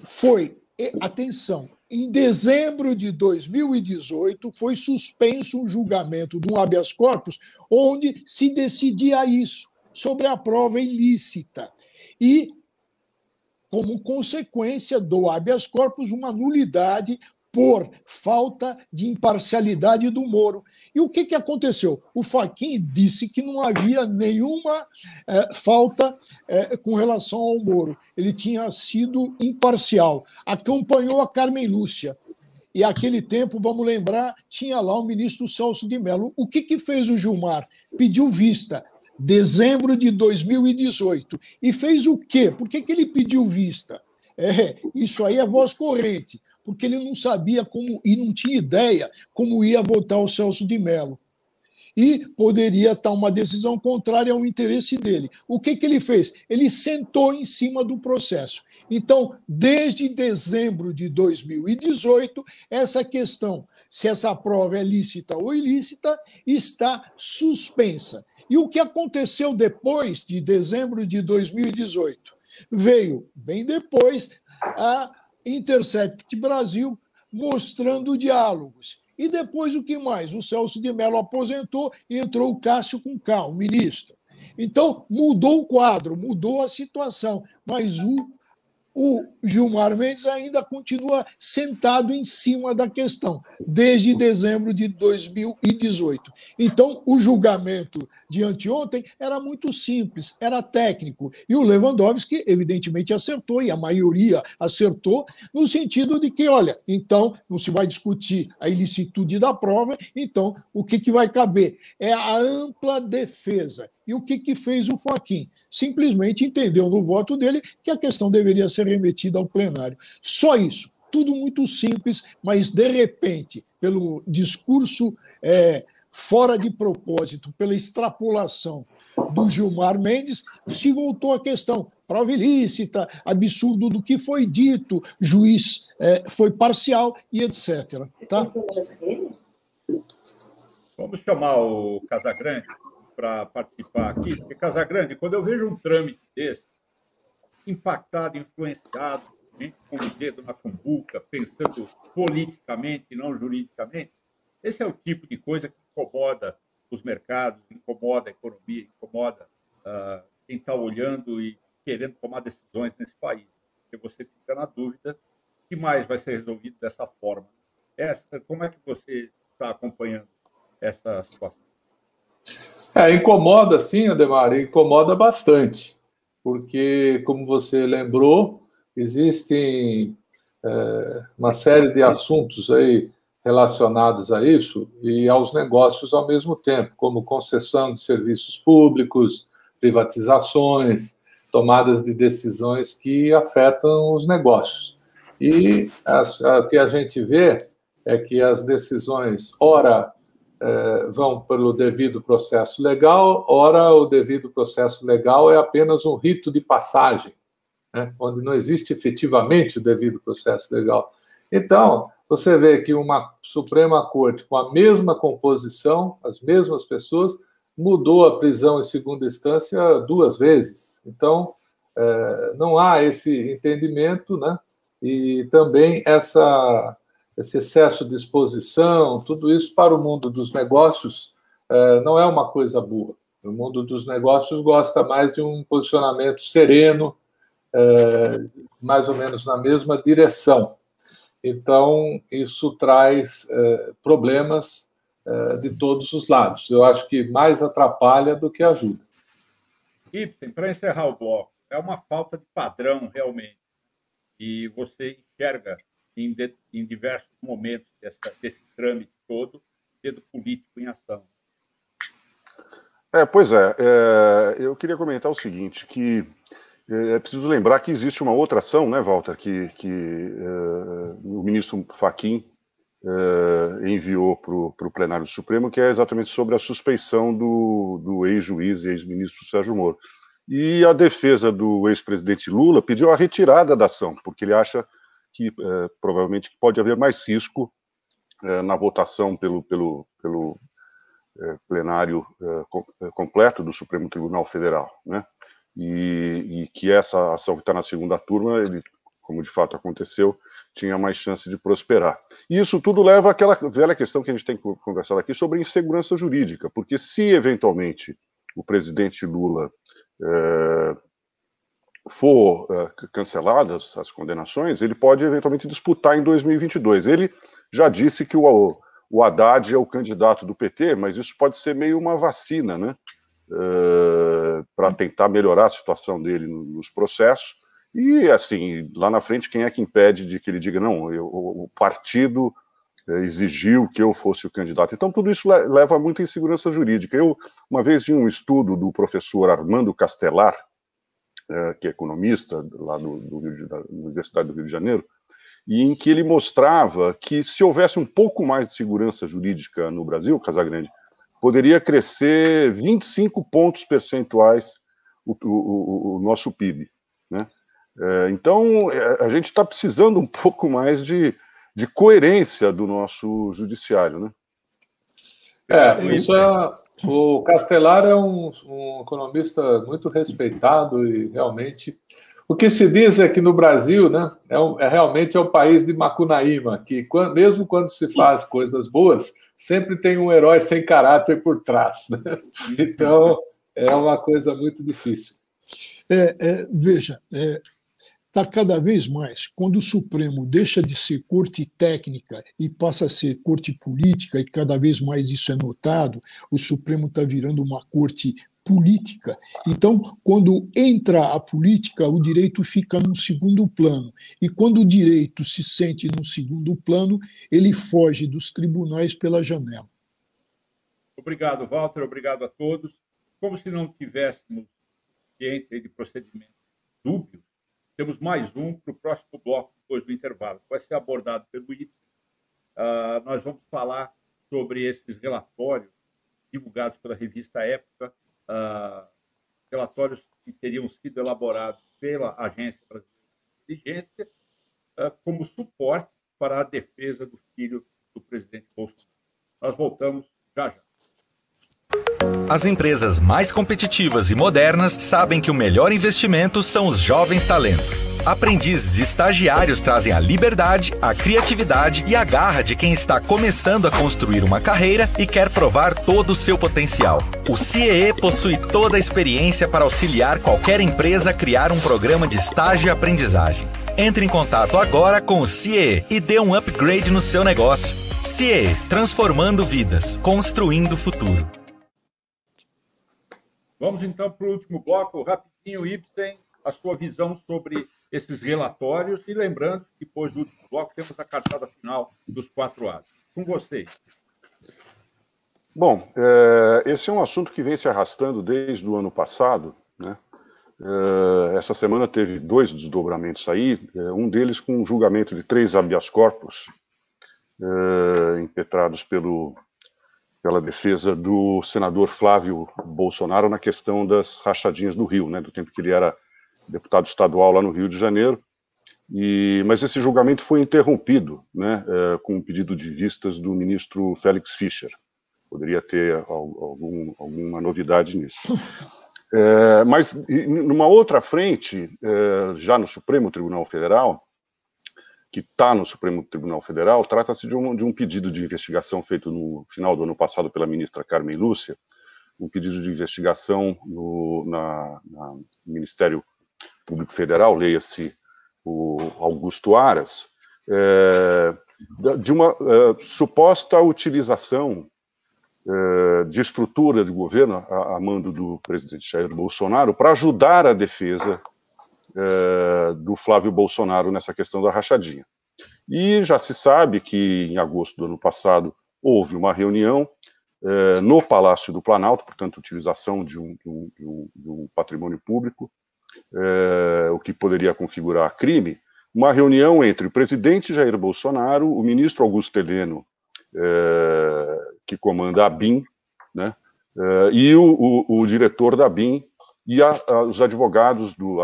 foi, atenção, em dezembro de 2018, foi suspenso um julgamento de um habeas corpus onde se decidia isso, sobre a prova ilícita. E, como consequência do habeas corpus, uma nulidade por falta de imparcialidade do Moro. E o que aconteceu? O Fachin disse que não havia nenhuma falta com relação ao Moro. Ele tinha sido imparcial. Acompanhou a Carmen Lúcia. E, naquele tempo, vamos lembrar, tinha lá o ministro Celso de Mello. O que fez o Gilmar? Pediu vista. Dezembro de 2018. E fez o quê? Por que ele pediu vista? Isso aí é voz corrente, porque ele não sabia como, e não tinha ideia como ia votar o Celso de Mello. E poderia estar uma decisão contrária ao interesse dele. O que ele fez? Ele sentou em cima do processo. Então, desde dezembro de 2018, essa questão, se essa prova é lícita ou ilícita, está suspensa. E o que aconteceu depois de dezembro de 2018? Veio, bem depois, a Intercept Brasil mostrando diálogos. E depois o que mais? O Celso de Mello aposentou e entrou o Cássio Cunca, o ministro. Então, mudou o quadro, mudou a situação, mas o Gilmar Mendes ainda continua sentado em cima da questão, desde dezembro de 2018. Então, o julgamento de anteontem era muito simples, era técnico. E o Lewandowski, evidentemente, acertou, e a maioria acertou, no sentido de que, olha, então, não se vai discutir a ilicitude da prova, então, o que vai caber? É a ampla defesa. E o que fez o Fachin? Simplesmente entendeu no voto dele que a questão deveria ser remetida ao plenário. Só isso. Tudo muito simples, mas, de repente, pelo discurso fora de propósito, pela extrapolação do Gilmar Mendes, se voltou a questão. Prova ilícita, absurdo do que foi dito, juiz foi parcial e etc. Tá? Vamos chamar o Casagrande para participar aqui, porque, Casagrande, quando eu vejo um trâmite desse, impactado, influenciado, gente com o dedo na cumbuca, pensando politicamente e não juridicamente, esse é o tipo de coisa que incomoda os mercados, incomoda a economia, incomoda quem está olhando e querendo tomar decisões nesse país. Porque você fica na dúvida o que mais vai ser resolvido dessa forma. Como é que você está acompanhando essa situação? Incomoda sim, Ademar, incomoda bastante, porque, como você lembrou, existem uma série de assuntos aí relacionados a isso e aos negócios ao mesmo tempo, como concessão de serviços públicos, privatizações, tomadas de decisões que afetam os negócios. E o que a gente vê é que as decisões, ora, vão pelo devido processo legal, ora o devido processo legal é apenas um rito de passagem, né, onde não existe efetivamente o devido processo legal. Então, você vê que uma Suprema Corte com a mesma composição, as mesmas pessoas, mudou a prisão em segunda instância 2 vezes. Então, não há esse entendimento, né, e também esse excesso de exposição, tudo isso para o mundo dos negócios não é uma coisa boa. O mundo dos negócios gosta mais de um posicionamento sereno, mais ou menos na mesma direção. Então, isso traz problemas de todos os lados. Eu acho que mais atrapalha do que ajuda. Ibsen, para encerrar o bloco, é uma falta de padrão, realmente. E você enxerga em diversos momentos desse trâmite todo, dedo político em ação. Pois é. Eu queria comentar o seguinte, que é preciso lembrar que existe uma outra ação, né, Walter, que o ministro Fachin enviou para o plenário do Supremo, que é exatamente sobre a suspeição do ex-juiz e ex-ministro Sérgio Moro. E a defesa do ex-presidente Lula pediu a retirada da ação, porque ele acha que provavelmente pode haver mais risco na votação pelo plenário completo do Supremo Tribunal Federal, né? E que essa ação que está na segunda turma, ele, como de fato aconteceu, tinha mais chance de prosperar. E isso tudo leva àquela velha questão que a gente tem conversado aqui sobre insegurança jurídica, porque se eventualmente o presidente Lula for canceladas as condenações, ele pode eventualmente disputar em 2022. Ele já disse que o Haddad é o candidato do PT, mas isso pode ser meio uma vacina, né? Para tentar melhorar a situação dele nos processos. E, assim, lá na frente, quem é que impede de que ele diga, não, o partido exigiu que eu fosse o candidato? Então, tudo isso leva a muita insegurança jurídica. Eu, uma vez, vi um estudo do professor Armando Castelar, que é economista lá da Universidade do Rio de Janeiro, e em que ele mostrava que se houvesse um pouco mais de segurança jurídica no Brasil, Casagrande, poderia crescer 25 pontos percentuais o nosso PIB, né? Então, a gente está precisando um pouco mais de coerência do nosso judiciário, né? O Castelar é um economista muito respeitado e realmente... O que se diz é que no Brasil, né, realmente é o país de Macunaíma, que mesmo quando se faz coisas boas, sempre tem um herói sem caráter por trás, né? Então, é uma coisa muito difícil. Veja, está cada vez mais, quando o Supremo deixa de ser corte técnica e passa a ser corte política, e cada vez mais isso é notado, o Supremo está virando uma corte política. Então, quando entra a política, o direito fica num segundo plano. E quando o direito se sente num segundo plano, ele foge dos tribunais pela janela. Obrigado, Walter. Obrigado a todos. Como se não tivéssemos ciente de procedimentos dúbios, temos mais um para o próximo bloco, depois do intervalo. Vai ser abordado pelo Ibsen. Nós vamos falar sobre esses relatórios divulgados pela revista Época, relatórios que teriam sido elaborados pela Agência Brasileira de Inteligência como suporte para a defesa do filho do presidente Bolsonaro. Nós voltamos já já. As empresas mais competitivas e modernas sabem que o melhor investimento são os jovens talentos. Aprendizes e estagiários trazem a liberdade, a criatividade e a garra de quem está começando a construir uma carreira e quer provar todo o seu potencial. O CIEE possui toda a experiência para auxiliar qualquer empresa a criar um programa de estágio e aprendizagem. Entre em contato agora com o CIEE e dê um upgrade no seu negócio. CIEE, transformando vidas, construindo o futuro. Vamos então para o último bloco, rapidinho, Ibsen, a sua visão sobre esses relatórios, e lembrando que depois do último bloco temos a cartada final dos 4 A's. Com vocês. Bom, esse é um assunto que vem se arrastando desde o ano passado, né? Essa semana teve 2 desdobramentos aí, um deles com um julgamento de 3 habeas corpus, impetrados pela defesa do senador Flávio Bolsonaro na questão das rachadinhas do Rio, né, do tempo que ele era deputado estadual lá no Rio de Janeiro. Mas esse julgamento foi interrompido, né, com um pedido de vistas do ministro Félix Fischer. Poderia ter alguma novidade nisso. Mas, numa outra frente, já no Supremo Tribunal Federal, que está no Supremo Tribunal Federal, trata-se de um pedido de investigação feito no final do ano passado pela ministra Carmen Lúcia, um pedido de investigação no Ministério Público Federal, leia-se o Augusto Aras, de uma suposta utilização de estrutura de governo a mando do presidente Jair Bolsonaro para ajudar a defesa do Flávio Bolsonaro nessa questão da rachadinha. E já se sabe que em agosto do ano passado houve uma reunião no Palácio do Planalto, portanto, utilização de um patrimônio público, o que poderia configurar crime, uma reunião entre o presidente Jair Bolsonaro, o ministro Augusto Heleno, que comanda a BIM, né, e o diretor da BIM, e os advogadas do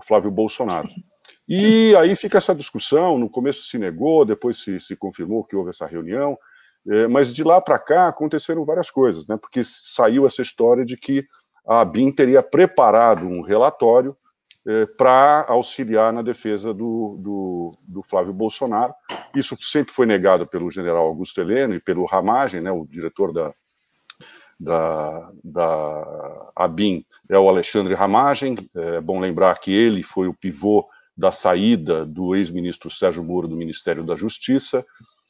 Flávio Bolsonaro. E aí fica essa discussão, no começo se negou, depois se confirmou que houve essa reunião, mas de lá para cá aconteceram várias coisas, né? Porque saiu essa história de que a ABIN teria preparado um relatório para auxiliar na defesa do Flávio Bolsonaro. Isso sempre foi negado pelo general Augusto Heleno e pelo Ramagem, né, o diretor da ABIN é o Alexandre Ramagem. É bom lembrar que ele foi o pivô da saída do ex-ministro Sérgio Moro do Ministério da Justiça,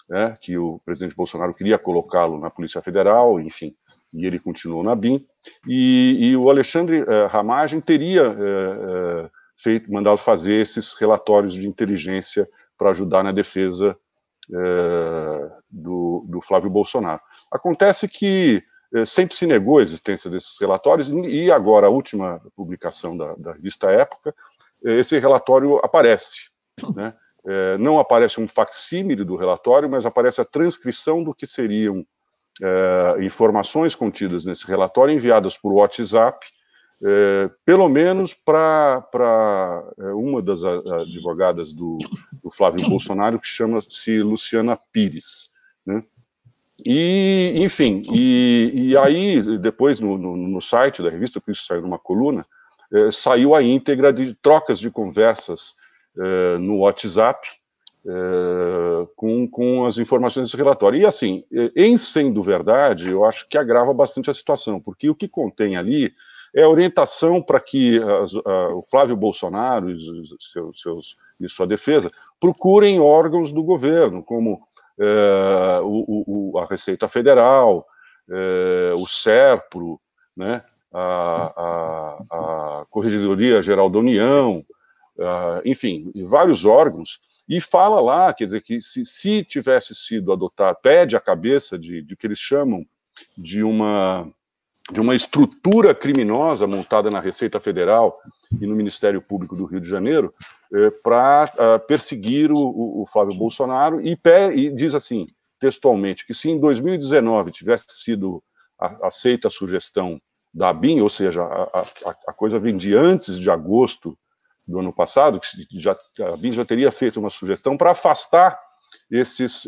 né, que o presidente Bolsonaro queria colocá-lo na Polícia Federal, enfim, e ele continuou na ABIN. E o Alexandre Ramagem teria mandado fazer esses relatórios de inteligência para ajudar na defesa do Flávio Bolsonaro. Acontece que sempre se negou a existência desses relatórios, e agora a última publicação da revista Época, esse relatório aparece, né? Não aparece um facsímile do relatório, mas aparece a transcrição do que seriam informações contidas nesse relatório enviadas por WhatsApp, pelo menos para uma das advogadas do Flávio Bolsonaro, que chama-se Luciana Pires, né? E, enfim, e aí, depois, no site da revista, por isso saiu numa coluna, saiu a íntegra de trocas de conversas no WhatsApp com as informações desse relatório. E, assim, em sendo verdade, eu acho que agrava bastante a situação, porque o que contém ali é a orientação para que o Flávio Bolsonaro e sua defesa procurem órgãos do governo, como a Receita Federal, o SERPRO, né, a Corregedoria Geral da União, enfim, vários órgãos, e fala lá, quer dizer, que se tivesse sido adotado, pede a cabeça de que eles chamam de uma estrutura criminosa montada na Receita Federal e no Ministério Público do Rio de Janeiro para perseguir o Flávio Bolsonaro, e diz assim, textualmente, que se em 2019 tivesse sido aceita a sugestão da ABIN, ou seja, a coisa vem de antes de agosto do ano passado, que a ABIN já teria feito uma sugestão para afastar esses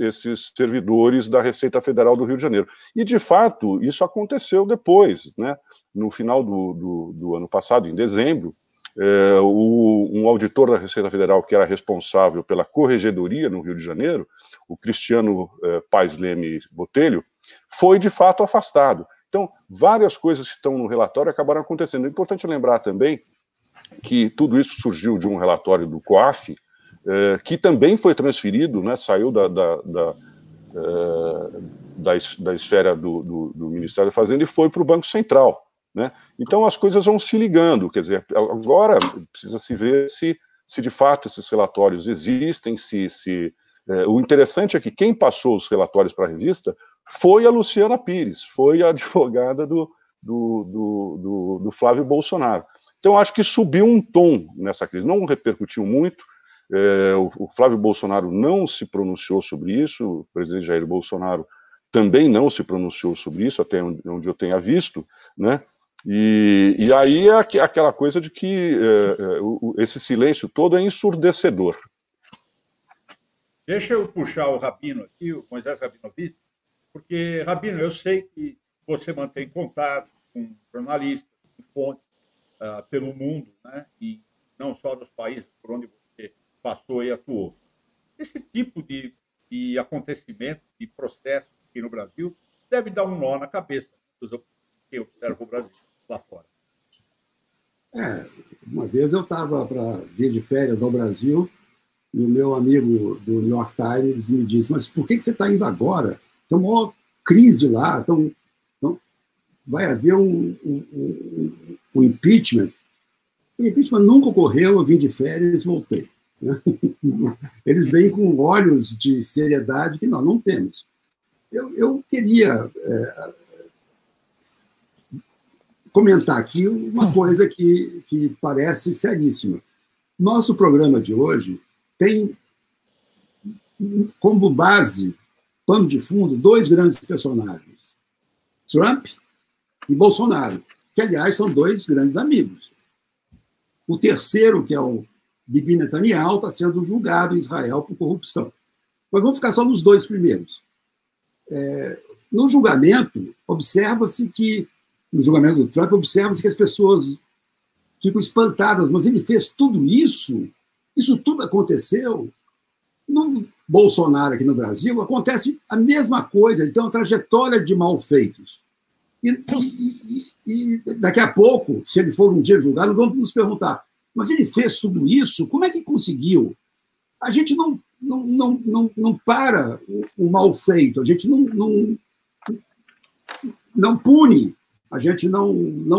servidores da Receita Federal do Rio de Janeiro. E, de fato, isso aconteceu depois, né? No final do ano passado, em dezembro, um auditor da Receita Federal, que era responsável pela corregedoria no Rio de Janeiro, o Cristiano Paes Leme Botelho, foi, de fato, afastado. Então, várias coisas que estão no relatório acabaram acontecendo. É importante lembrar também que tudo isso surgiu de um relatório do COAF, que também foi transferido, né, saiu da esfera do Ministério da Fazenda e foi para o Banco Central, né? Então as coisas vão se ligando, quer dizer, agora precisa se ver se de fato esses relatórios existem, o interessante é que quem passou os relatórios para a revista foi a Luciana Pires, foi a advogada do Flávio Bolsonaro. Então acho que subiu um tom nessa crise, não repercutiu muito. O Flávio Bolsonaro não se pronunciou sobre isso, o presidente Jair Bolsonaro também não se pronunciou sobre isso, até onde eu tenha visto, né? E aí é aquela coisa de que esse silêncio todo é ensurdecedor. Deixa eu puxar o Rabino aqui, o Moisés Rabinovitch, porque, Rabino, eu sei que você mantém contato com jornalistas, com fontes pelo mundo, né? E não só nos países por onde você passou e atuou. Esse tipo de acontecimento, de processo aqui no Brasil, deve dar um nó na cabeça dos que observam o Brasil lá fora. Uma vez eu estava para vir de férias ao Brasil e o meu amigo do New York Times me disse: mas por que você está indo agora? Tem uma maior crise lá, então vai haver um impeachment. O impeachment nunca ocorreu, eu vim de férias e voltei. Eles vêm com olhos de seriedade que nós não temos. Eu queria comentar aqui uma coisa que parece seríssima. Nosso programa de hoje tem como base, pano de fundo, dois grandes personagens, Trump e Bolsonaro, que, aliás, são dois grandes amigos. O terceiro, que é o Bibi Netanyahu está sendo julgado em Israel por corrupção. Mas vamos ficar só nos 2 primeiros. No julgamento, observa-se que, no julgamento do Trump, observa-se que as pessoas ficam espantadas, mas ele fez tudo isso? Isso tudo aconteceu? No Bolsonaro, aqui no Brasil, acontece a mesma coisa, ele tem uma trajetória de malfeitos. E daqui a pouco, se ele for um dia julgado, nós vamos nos perguntar, mas ele fez tudo isso? Como é que conseguiu? A gente não para o mal feito, a gente não pune, a gente não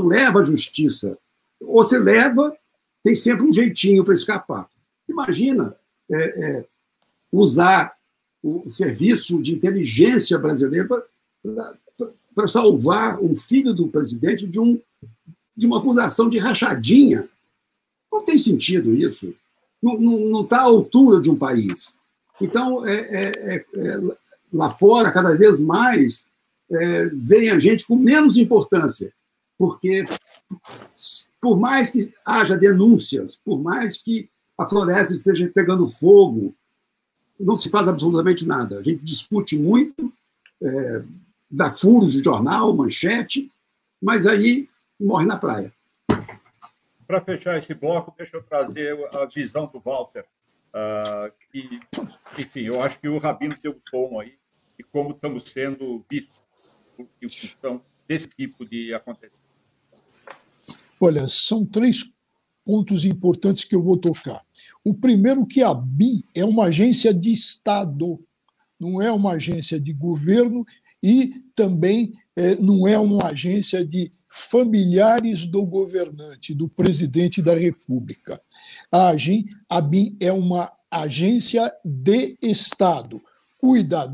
leva à justiça. Ou se leva, tem sempre um jeitinho para escapar. Imagina usar o serviço de inteligência brasileira para salvar um filho do presidente de uma acusação de rachadinha. Não tem sentido isso. Não está à altura de um país. Então, lá fora, cada vez mais, vem a gente com menos importância, porque, por mais que haja denúncias, por mais que a floresta esteja pegando fogo, não se faz absolutamente nada. A gente discute muito, dá furos de jornal, manchete, mas aí morre na praia. Para fechar esse bloco, deixa eu trazer a visão do Walter. Enfim, eu acho que o Rabino deu o tom aí de como estamos sendo vistos em função desse tipo de acontecimento. Olha, são 3 pontos importantes que eu vou tocar. O primeiro, que a BIM é uma agência de Estado, não é uma agência de governo e também não é uma agência de familiares do governante, do presidente da República. A BIM é uma agência de Estado, cuida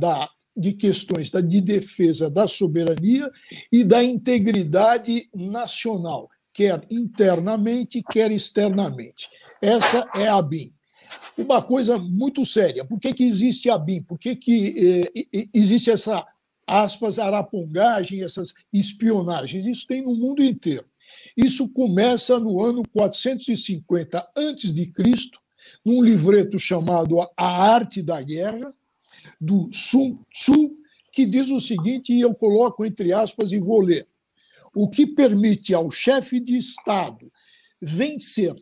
de questões de defesa da soberania e da integridade nacional, quer internamente, quer externamente. Essa é a BIM. Uma coisa muito séria, por que existe a BIM? Por que existe essa, aspas, arapongagem, essas espionagens? Isso tem no mundo inteiro. Isso começa no ano 450 a.C., num livreto chamado A Arte da Guerra, do Sun Tzu, que diz o seguinte, e eu coloco entre aspas e vou ler: o que permite ao chefe de Estado vencer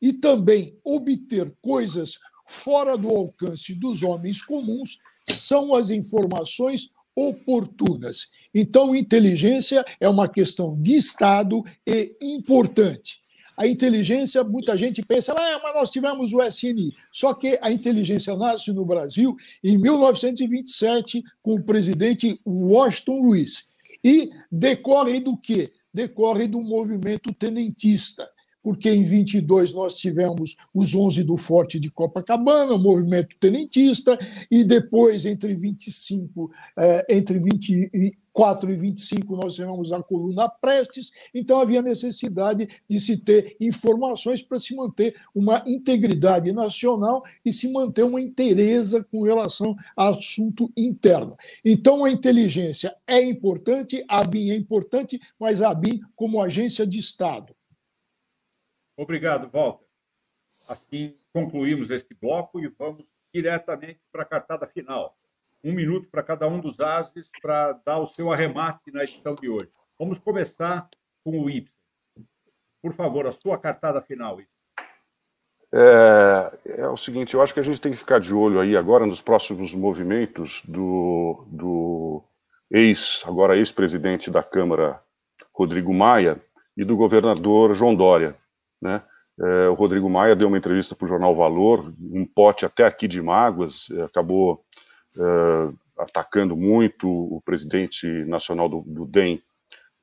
e também obter coisas fora do alcance dos homens comuns são as informações oportunas. Então, inteligência é uma questão de Estado e importante. A inteligência, muita gente pensa, mas nós tivemos o SNI. Só que a inteligência nasce no Brasil em 1927, com o presidente Washington Luiz. E decorre do quê? Decorre do movimento tenentista, porque em 22 nós tivemos os 11 do Forte de Copacabana, o movimento tenentista, e depois, entre 24 e 25, nós tivemos a Coluna Prestes, então havia necessidade de se ter informações para se manter uma integridade nacional e se manter uma inteireza com relação a assunto interno. Então, a inteligência é importante, a BIM é importante, mas a BIM como agência de Estado. Obrigado, Walter. Assim, concluímos este bloco e vamos diretamente para a cartada final. 1 minuto para cada um dos ases para dar o seu arremate na edição de hoje. Vamos começar com o Ibsen. Por favor, a sua cartada final, Ibsen. É o seguinte, eu acho que a gente tem que ficar de olho aí agora nos próximos movimentos do agora ex-presidente da Câmara, Rodrigo Maia, e do governador João Dória, né? O Rodrigo Maia deu uma entrevista para o jornal Valor, um pote até aqui de mágoas, acabou atacando muito o presidente nacional do DEM,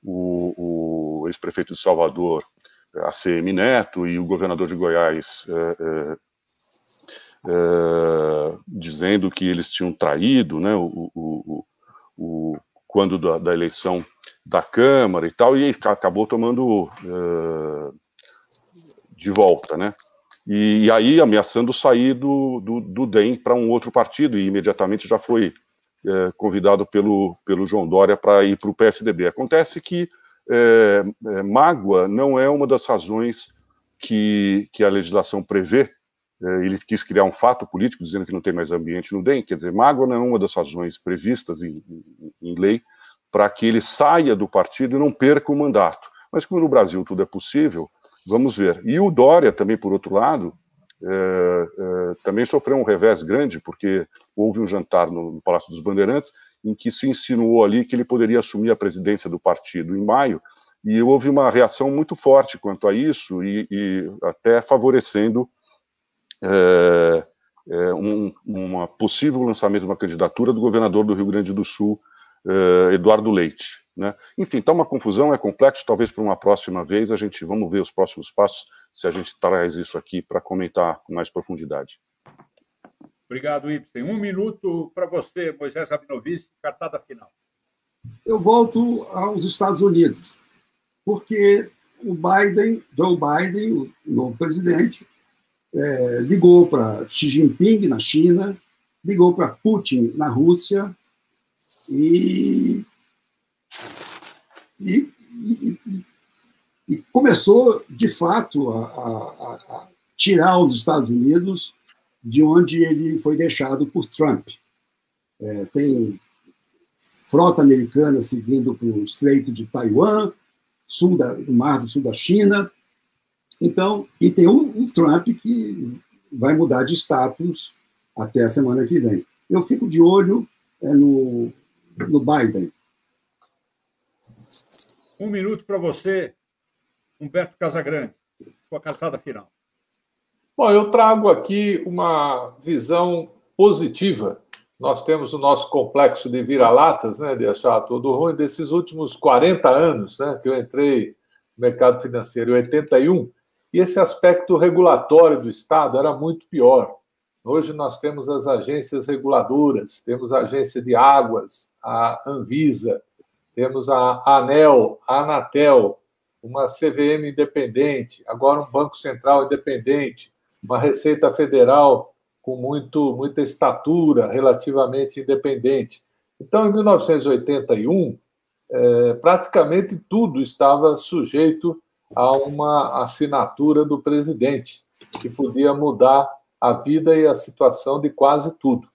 o ex-prefeito de Salvador, ACM Neto, e o governador de Goiás, dizendo que eles tinham traído, né, quando da eleição da Câmara e tal, e acabou tomando de volta, né? E aí ameaçando sair do DEM para um outro partido, e imediatamente já foi convidado pelo João Dória para ir para o PSDB. Acontece que mágoa não é uma das razões que a legislação prevê ele quis criar um fato político, dizendo que não tem mais ambiente no DEM, quer dizer, mágoa não é uma das razões previstas em lei para que ele saia do partido e não perca o mandato. Mas como no Brasil tudo é possível, vamos ver. E o Dória também, por outro lado, também sofreu um revés grande, porque houve um jantar no Palácio dos Bandeirantes em que se insinuou ali que ele poderia assumir a presidência do partido em maio, e houve uma reação muito forte quanto a isso, e até favorecendo um possível lançamento de uma candidatura do governador do Rio Grande do Sul, Eduardo Leite, né? Enfim, está uma confusão, é complexo, talvez para uma próxima vez vamos ver os próximos passos, se a gente traz isso aqui para comentar com mais profundidade. Obrigado, Ibsen. 1 minuto para você, Moisés Rabinovici, cartada final. Eu volto aos Estados Unidos, porque Joe Biden, o novo presidente, ligou para Xi Jinping, na China, ligou para Putin, na Rússia, e começou, de fato, a tirar os Estados Unidos de onde ele foi deixado por Trump. Tem frota americana seguindo para o Estreito de Taiwan, do Mar do Sul da China. Então, e tem um Trump que vai mudar de status até a semana que vem. Eu fico de olho no Biden. 1 minuto para você, Humberto Casagrande, sua cartada final. Bom, eu trago aqui uma visão positiva. Nós temos o nosso complexo de vira-latas, né, de achar tudo ruim, desses últimos 40 anos, né, que eu entrei no mercado financeiro em 81, e esse aspecto regulatório do Estado era muito pior. Hoje nós temos as agências reguladoras, temos a Agência de Águas, a Anvisa, temos a ANEEL, a Anatel, uma CVM independente, agora um Banco Central independente, uma Receita Federal com muita estatura, relativamente independente. Então, em 1981, praticamente tudo estava sujeito a uma assinatura do presidente, que podia mudar a vida e a situação de quase tudo.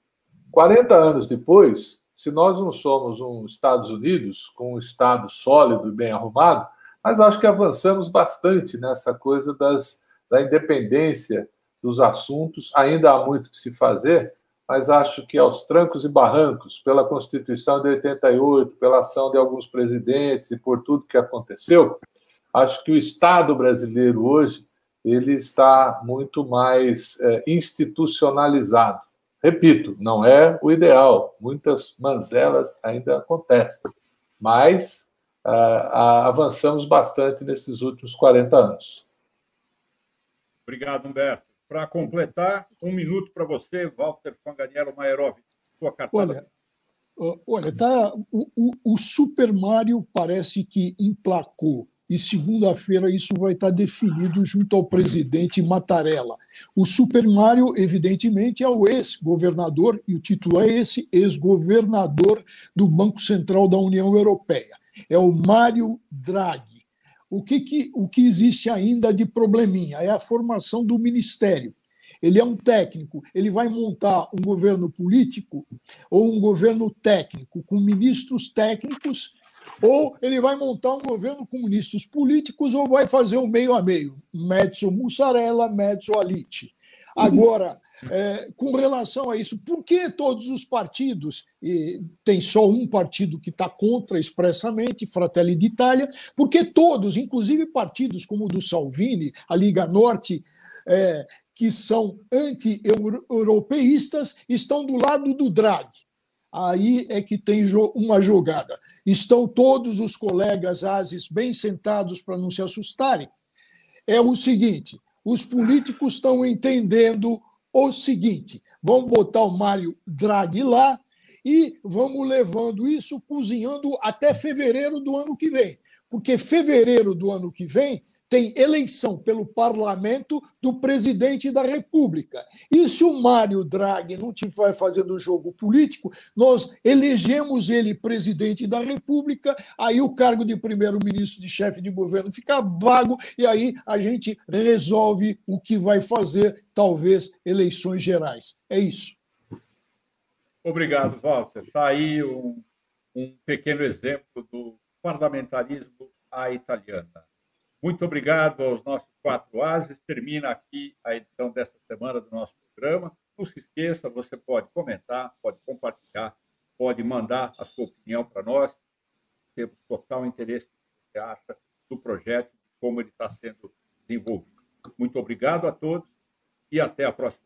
40 anos depois, se nós não somos um Estados Unidos, com um Estado sólido e bem arrumado, mas acho que avançamos bastante nessa coisa da independência dos assuntos. Ainda há muito que se fazer, mas acho que aos trancos e barrancos, pela Constituição de 88, pela ação de alguns presidentes e por tudo que aconteceu, acho que o Estado brasileiro hoje ele está muito mais institucionalizado. Repito, não é o ideal, muitas mazelas ainda acontecem, mas avançamos bastante nesses últimos 40 anos. Obrigado, Humberto. Para completar, 1 minuto para você, Walter Fanganiello Maerovic, sua cartada. Olha, o Super Mario parece que emplacou, e segunda-feira isso vai estar definido junto ao presidente Mattarella. O Super Mario, evidentemente, é o ex-governador, e o título é esse, ex-governador do Banco Central da União Europeia. É o Mário Draghi. O que existe ainda de probleminha? É a formação do ministério. Ele é um técnico, ele vai montar um governo político ou um governo técnico com ministros técnicos, ou ele vai montar um governo com ministros políticos ou vai fazer o meio a meio, mezzo mussarela, mezzo alite. Agora, com relação a isso, por que todos os partidos, e tem só um partido que está contra expressamente, Fratelli d'Italia, porque todos, inclusive partidos como o do Salvini, a Liga Norte, que são anti-europeístas, estão do lado do Draghi. Aí é que tem uma jogada. Estão todos os colegas Ases bem sentados para não se assustarem. É o seguinte, os políticos estão entendendo o seguinte, vamos botar o Mário Draghi lá e vamos levando isso, cozinhando até fevereiro do ano que vem. Porque fevereiro do ano que vem tem eleição pelo parlamento do presidente da República. E se o Mário Draghi não estiver fazendo jogo político, nós elegemos ele presidente da República, aí o cargo de primeiro-ministro, de chefe de governo, fica vago, e aí a gente resolve o que vai fazer, talvez, eleições gerais. É isso. Obrigado, Walter. Está aí um pequeno exemplo do parlamentarismo à italiana. Muito obrigado aos nossos 4 ases. Termina aqui a edição desta semana do nosso programa. Não se esqueça, você pode comentar, pode compartilhar, pode mandar a sua opinião para nós. Temos total interesse no que você acha do projeto, como ele está sendo desenvolvido. Muito obrigado a todos e até a próxima.